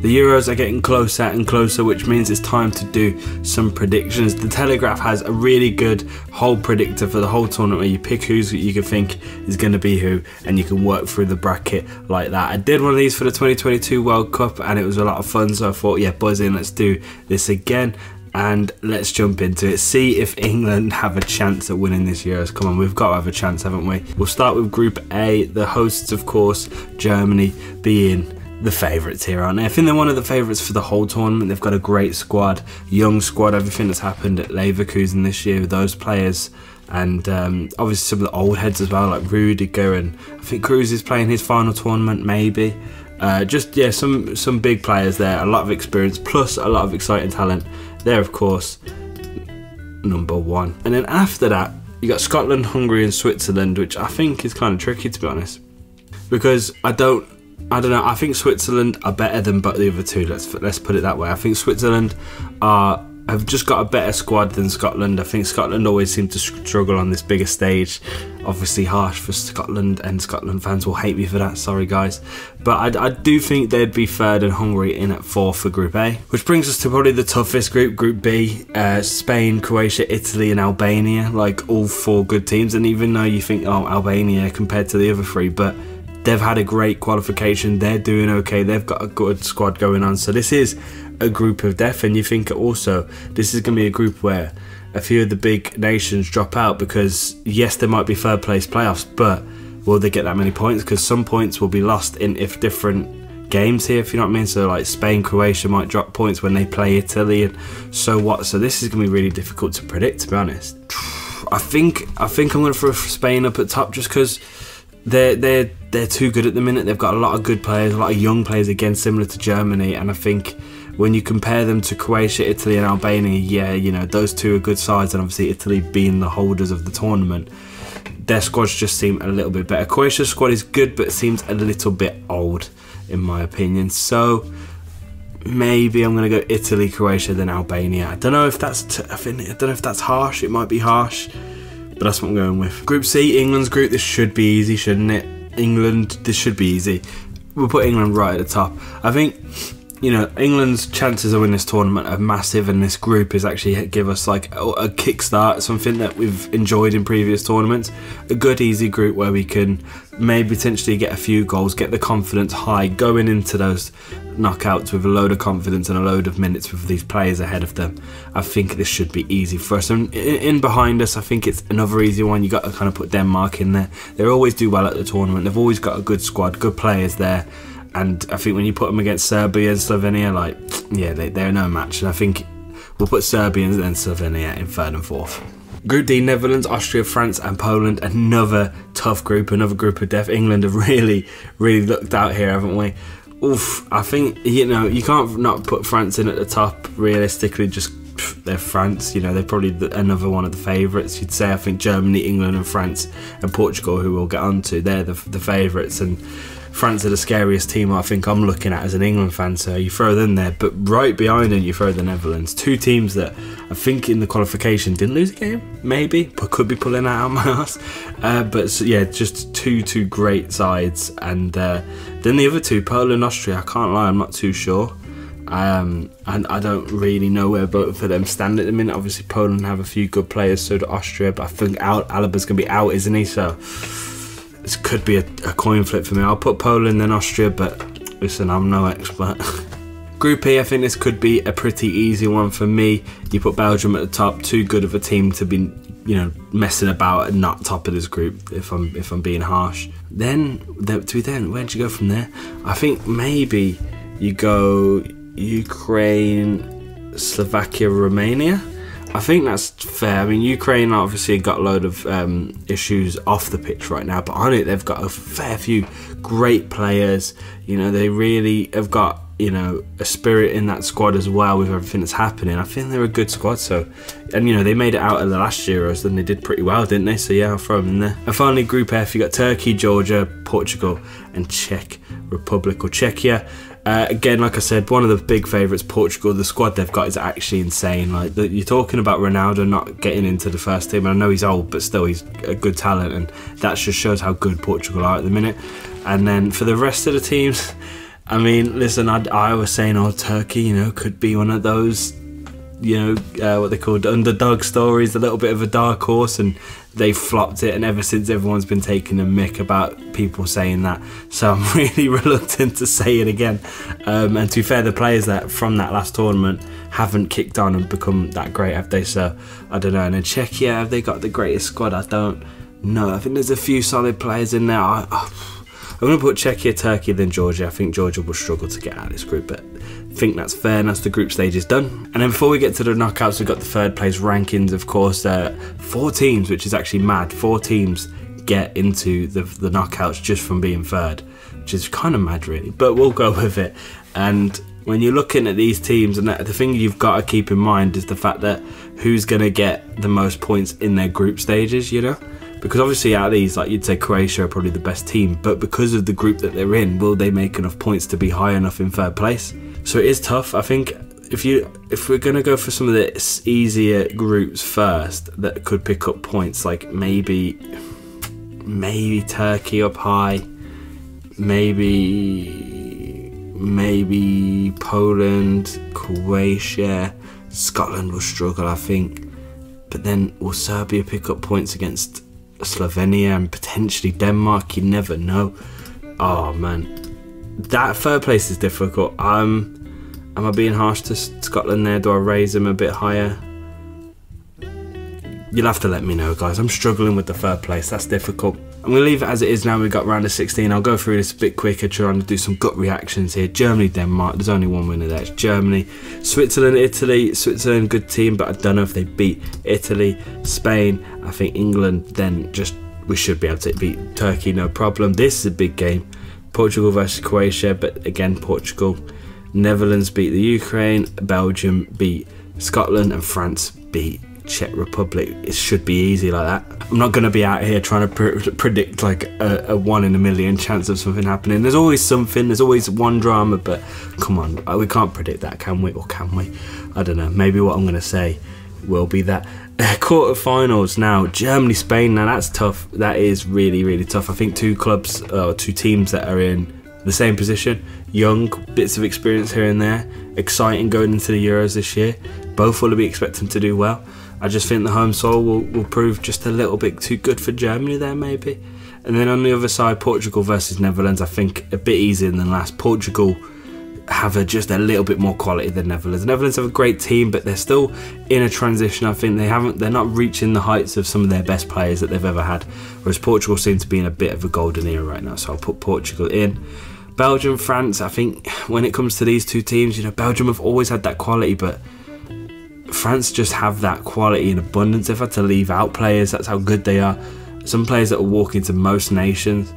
The Euros are getting closer and closer, which means it's time to do some predictions. The Telegraph has a really good whole predictor for the whole tournament where you pick who you can think is going to be who, and you can work through the bracket like that. I did one of these for the 2022 World Cup and it was a lot of fun, so I thought, yeah, buzz in, let's do this again. And let's jump into it. See if England have a chance at winning this Euros. Come on, we've got to have a chance, haven't we? We'll start with Group A. The hosts, of course, Germany, being the favourites here, aren't they? I think they're one of the favourites for the whole tournament. They've got a great squad, young squad, everything that's happened at Leverkusen this year with those players. And obviously some of the old heads as well, like Rudiger, and I think Cruz is playing his final tournament, maybe. Just, yeah, some big players there, a lot of experience, plus a lot of exciting talent. They're, of course, number one. And then after that, you got Scotland, Hungary and Switzerland, which I think is kind of tricky, to be honest. Because I don't know, I think Switzerland are better than the other two, let's put it that way. I think Switzerland have just got a better squad than Scotland. I think Scotland always seem to struggle on this bigger stage. Obviously harsh for Scotland, and Scotland fans will hate me for that, sorry guys. But I do think they'd be third and Hungary in at fourth for Group A. Which brings us to probably the toughest group, Group B. Spain, Croatia, Italy and Albania, like all four good teams. And even though you think, oh, Albania compared to the other three, but they've had a great qualification, they're doing okay, they've got a good squad going on. So this is a group of death, and you think also this is going to be a group where a few of the big nations drop out because, yes, there might be third place playoffs, but will they get that many points? Because some points will be lost in different games here, if you know what I mean. So like Spain, Croatia might drop points when they play Italy, and so what? So this is going to be really difficult to predict, to be honest. I think I'm going to throw Spain up at top just because they're too good at the minute. They've got a lot of good players, a lot of young players, again similar to Germany, and I think when you compare them to Croatia, Italy and Albania, yeah, you know, those two are good sides, and obviously Italy being the holders of the tournament, their squads just seem a little bit better. Croatia's squad is good, but it seems a little bit old in my opinion. So maybe I'm going to go Italy, Croatia, then Albania. I don't know if that's I don't know if that's harsh. It might be harsh, but that's what I'm going with. Group C, England's group. This should be easy, shouldn't it? England, this should be easy. We'll put England right at the top. I think, you know, England's chances of winning this tournament are massive, and this group is actually give us like a kickstart, something that we've enjoyed in previous tournaments. A good, easy group where we can maybe potentially get a few goals, get the confidence high, going into those knockouts with a load of confidence and a load of minutes with these players ahead of them. I think this should be easy for us. And in behind us, I think it's another easy one. You got to kind of put Denmark in there. They always do well at the tournament. They've always got a good squad, good players there. And I think when you put them against Serbia and Slovenia, like, yeah, they're no match. And I think we'll put Serbia and then Slovenia in third and fourth. Group D, Netherlands, Austria, France and Poland. Another tough group, another group of death. England have really looked out here, haven't we? Oof, I think, you know, you can't not put France in at the top, realistically. Just, they're France, you know, they're probably another one of the favourites, you'd say. I think Germany, England and France and Portugal, who we'll get on to, they're the favourites. And France are the scariest team I think I'm looking at as an England fan, so you throw them there. But right behind them, you throw the Netherlands. Two teams that I think in the qualification didn't lose a game, maybe, but could be pulling that out of my ass. But so, yeah, just two great sides. And then the other two, Poland, Austria, I can't lie, I'm not too sure. And I don't really know where both of them stand at the minute. Obviously Poland have a few good players, so do Austria, but I think Alaba's going to be out, isn't he? So this could be a coin flip for me. I'll put Poland then Austria, but listen, I'm no expert. Group E, I think this could be a pretty easy one for me. You put Belgium at the top, too good of a team to be, you know, messing about and not top of this group, if I'm being harsh. Then where'd you go from there? I think maybe you go Ukraine, Slovakia, Romania. I think that's fair. I mean, Ukraine obviously got a load of issues off the pitch right now, but on it they've got a fair few great players. You know, they really have got, you know, a spirit in that squad as well with everything that's happening. I think they're a good squad. So, and you know, they made it out of the last Euros, and they did pretty well, didn't they? So yeah, I'll throw them in there. And finally, Group F, you got Turkey, Georgia, Portugal, and Czech Republic or Czechia. Again, like I said, one of the big favourites, Portugal. The squad they've got is actually insane. Like, you're talking about Ronaldo not getting into the first team. I know he's old, but still, he's a good talent, and that just shows how good Portugal are at the minute. And then for the rest of the teams, I mean, listen, I was saying, oh, Turkey, you know, could be one of those, you know, what they called underdog stories, a little bit of a dark horse, and they flopped it, and ever since everyone's been taking a mick about people saying that, so I'm really reluctant to say it again. And to be fair, the players that from that last tournament haven't kicked on and become that great, have they? So I don't know. And then Czechia, have they got the greatest squad? I don't know. I think there's a few solid players in there. I'm going to put Czechia, Turkey, then Georgia. I think Georgia will struggle to get out of this group, but I think that's fair, and that's the group stage is done. And then before we get to the knockouts, we've got the third place rankings, of course. 4 teams, which is actually mad. 4 teams get into the knockouts just from being third, which is kind of mad, really, but we'll go with it. And when you're looking at these teams, and the thing you've got to keep in mind is the fact that who's going to get the most points in their group stages, you know? Because obviously out of these, like you'd say Croatia are probably the best team, but because of the group that they're in, will they make enough points to be high enough in third place? So it is tough. I think if we're going to go for some of the easier groups first that could pick up points, like maybe Turkey up high, maybe Poland, Croatia, Scotland will struggle, I think. But then will Serbia pick up points against Slovenia and potentially Denmark? You never know. Oh man, that third place is difficult. Am I being harsh to Scotland there? Do I raise them a bit higher? You'll have to let me know, guys. I'm struggling with the third place. That's difficult. I'm going to leave it as it is now. We've got round of 16. I'll go through this a bit quicker, trying to do some gut reactions here. Germany, Denmark. There's only one winner there. It's Germany. Switzerland, Italy. Switzerland, good team, but I don't know if they beat Italy. Spain, I think England, then we should be able to beat Turkey, no problem. This is a big game. Portugal versus Croatia, but again, Portugal. Netherlands beat the Ukraine. Belgium beat Scotland, and France beat Czech Republic. It should be easy like that. I'm not going to be out here trying to predict like a 1 in a million chance of something happening. There's always something, there's always one drama, but come on, we can't predict that, can we? Or can we? I don't know. Maybe what I'm going to say will be that. Quarterfinals now, Germany, Spain. Now that's tough. That is really, really tough. I think 2 teams that are in the same position, young, bits of experience here and there, exciting going into the Euros this year. Both will be expecting to do well. I just think the home soil will prove just a little bit too good for Germany there, maybe. And then on the other side, Portugal versus Netherlands, I think a bit easier than last. Portugal have just a little bit more quality than Netherlands. The Netherlands have a great team, but they're still in a transition. I think they're not reaching the heights of some of their best players that they've ever had, whereas Portugal seem to be in a bit of a golden era right now, so I'll put Portugal in. Belgium, France, I think when it comes to these 2 teams, you know, Belgium have always had that quality, but France just have that quality in abundance. They've had to leave out players, that's how good they are. Some players that will walk into most nations,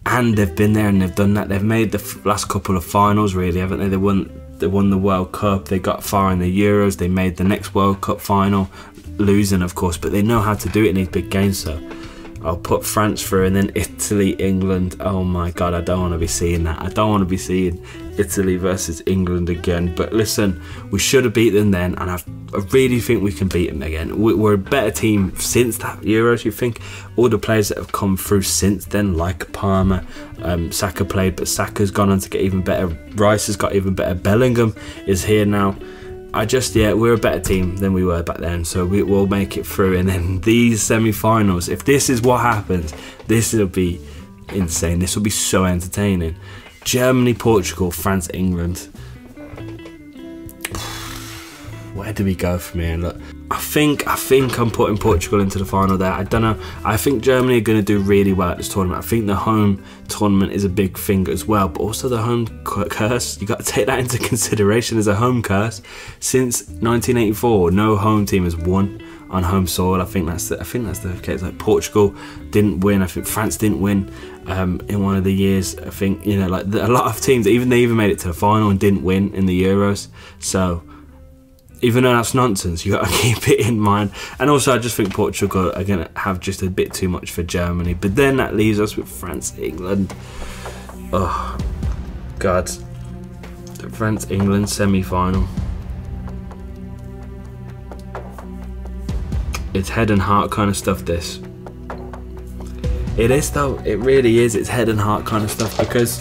and they've been there and they've done that. They've made the last couple of finals, really, haven't they? They won the World Cup, they got far in the Euros, they made the next World Cup final, losing of course, but they know how to do it in these big games. So I'll put France through, and then Italy, England. Oh my god, I don't want to be seeing that. I don't want to be seeing Italy versus England again. But listen, we should have beat them then, and I really think we can beat them again. We're a better team since that Euros, you think? All the players that have come through since then, like Palmer, Saka played, but Saka's gone on to get even better. Rice has got even better. Bellingham is here now. We're a better team than we were back then, so we will make it through. And then these semi-finals, if this is what happens, this will be insane. This will be so entertaining. Germany, Portugal, France, England. Where do we go from here? Look, I think I'm putting Portugal into the final there. I don't know. I think Germany are going to do really well at this tournament. I think the home tournament is a big thing as well, but also the home curse. You got to take that into consideration. As a home curse since 1984. No home team has won on home soil. I think that's the case. Like Portugal didn't win. I think France didn't win in one of the years. I think, you know, like a lot of teams, they even made it to the final and didn't win in the Euros. So even though that's nonsense, you got to keep it in mind. And also, I just think Portugal are going to have just a bit too much for Germany. But then that leaves us with France, England. Oh, God. France, England semi-final. It's head and heart kind of stuff, this. It is, though. It really is. It's head and heart kind of stuff, because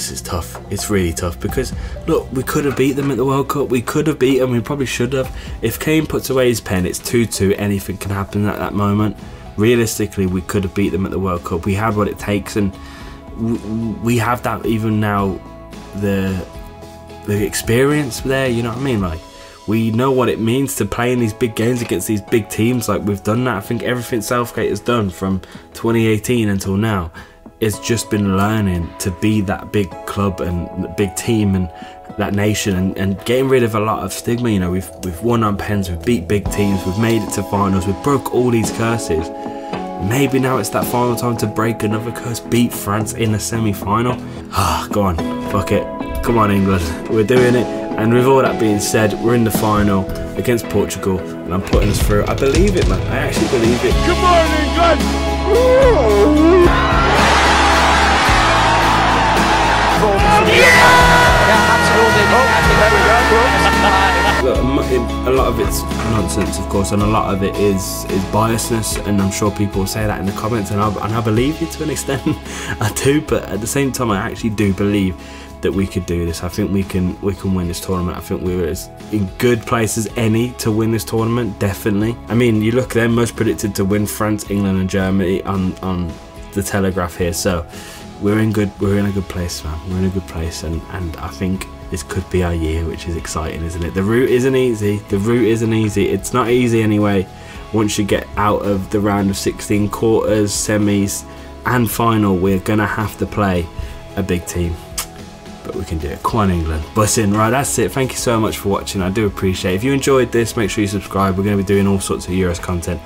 this is tough. It's really tough because look, we could have beat them at the World Cup. We could have beat them. We probably should have. If Kane puts away his pen, it's 2-2. Anything can happen at that moment. Realistically, we could have beat them at the World Cup. We had what it takes, and we have that even now. The experience there, you know what I mean? Like, we know what it means to play in these big games against these big teams. Like, we've done that. I think everything Southgate has done from 2018 until now, it's just been learning to be that big club and big team and that nation, and getting rid of a lot of stigma. You know, we've won on pens, we've beat big teams, we've made it to finals, we've broke all these curses. Maybe now it's that final time to break another curse, beat France in the semi-final. Ah, go on, fuck it. Come on, England, we're doing it. And with all that being said, we're in the final against Portugal, and I'm putting us through. I believe it, man. I actually believe it. Come on, England! Look, a lot of it's nonsense, of course, and a lot of it is biasness, and I'm sure people will say that in the comments, and I believe you to an extent. I do, but at the same time, I actually do believe that we could do this. I think we can win this tournament. I think we were as in good place as any to win this tournament, definitely. I mean, you look at them, most predicted to win France, England and Germany on the Telegraph here, so we're in a good place, man. We're in a good place, and I think this could be our year, which is exciting, isn't it? The route isn't easy. It's not easy anyway. Once you get out of the round of 16, quarters, semis and final, we're gonna have to play a big team, but we can do it. Come on, England, bust in. Right, that's it. Thank you so much for watching. I do appreciate it. If you enjoyed this, make sure you subscribe. We're going to be doing all sorts of Euros content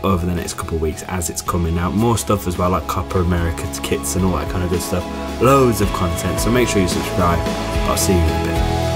over the next couple of weeks as it's coming out. More stuff as well, like Copa America kits and all that kind of good stuff. Loads of content, so make sure you subscribe. I'll see you in a bit.